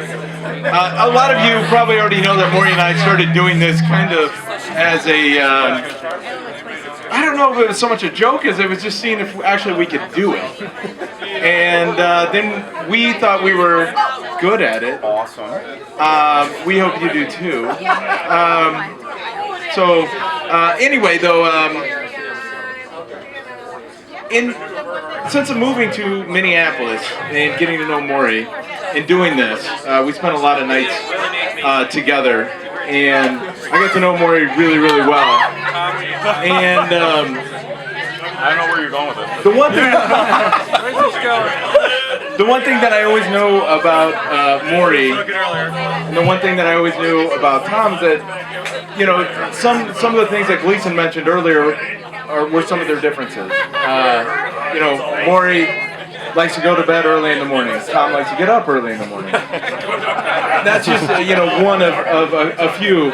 A lot of you probably already know that Maury and I started doing this kind of as a, I don't know if it was so much a joke as it was just seeing if actually we could do it. And then we thought we were good at it. Awesome. We hope you do too. Anyway, though, since I'm moving to Minneapolis and getting to know Maury and doing this, we spent a lot of nights together, and I got to know Maury really, really well. And I don't know where you're going with this. the one thing that I always know about Maury, and the one thing that I always knew about Tom is that, you know, some of the things that Gleason mentioned earlier were some of their differences. You know, Maury likes to go to bed early in the morning. Tom likes to get up early in the morning. That's just you know, one of a few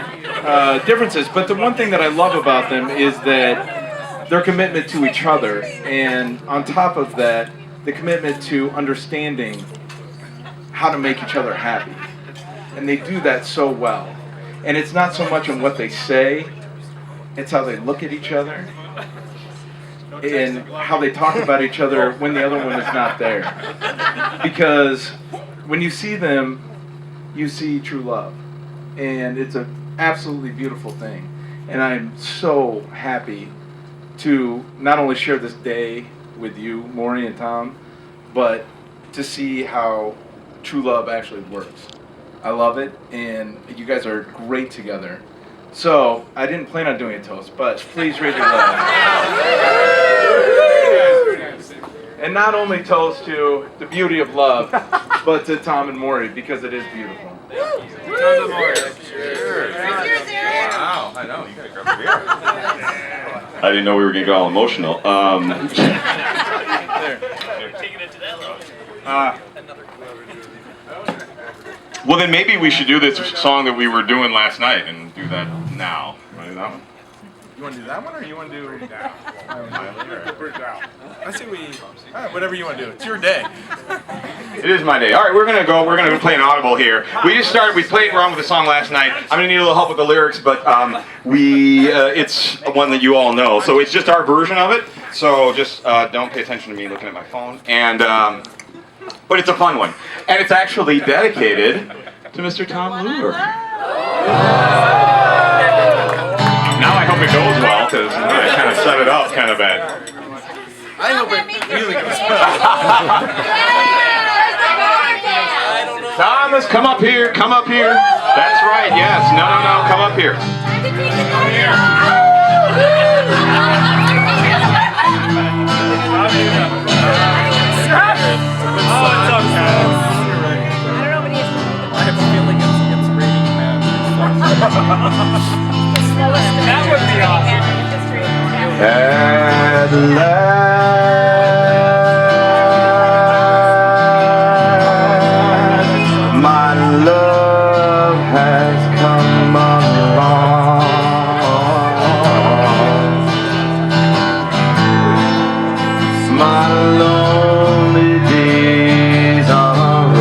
differences. But the one thing that I love about them is that their commitment to each other, and on top of that, the commitment to understanding how to make each other happy. And they do that so well. And it's not so much in what they say, it's how they look at each other and how they talk about each other when the other one is not there. Because when you see them, you see true love. And it's an absolutely beautiful thing. And I'm so happy to not only share this day with you, Maury and Tom, but to see how true love actually works. I love it, and you guys are great together. So, I didn't plan on doing a toast, but please raise your glass. And not only toast to the beauty of love, but to Tom and Maury, because it is beautiful. Tom and Maury. Cheers. Wow, I know. You gotta grab a beer. I didn't know we were going to get all emotional. Well, then maybe we should do this song that we were doing last night and do that now. Right, that one? You want to do that one, or you want to do that? I say we. Whatever you want to do. It's your day. It is my day. All right, we're gonna go. We're gonna play an audible here. We just started. We played around with the song last night. I'm gonna need a little help with the lyrics, but it's one that you all know. So it's just our version of it. So just don't pay attention to me looking at my phone. And but it's a fun one, and it's actually dedicated to Mr. Tom Luer. Now I hope it goes well, because I kind of set it up kind of bad. I hope it really goes well. Thomas, come up here, come up here. That's right, yes. No, come up here. That would be awesome. At last, my love has come along. My lonely days are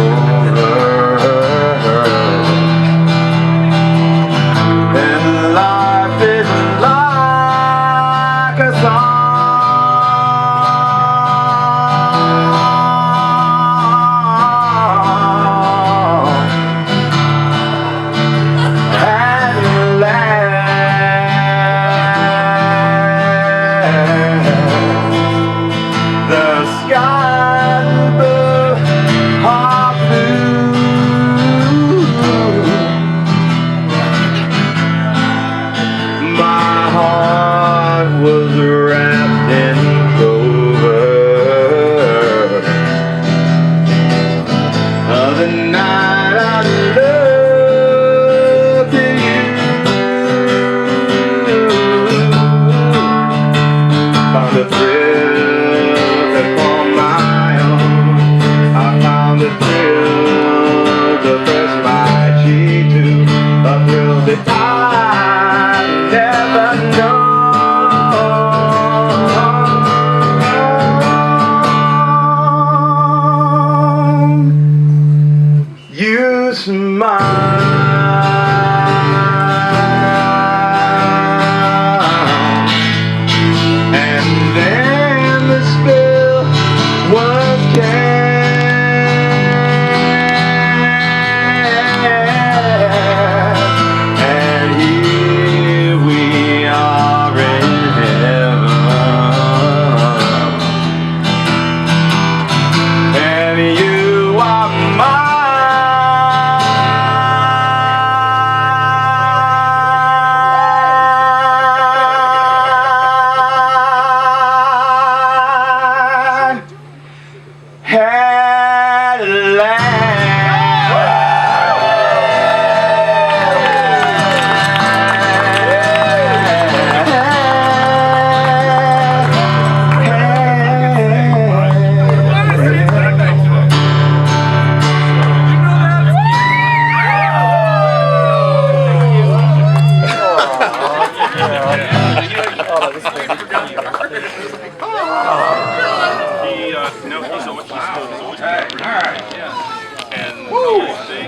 was mine. And then the spill was cast, and here we are in heaven, and you are mine. At No, he's always. Wow. All right. Yeah. And.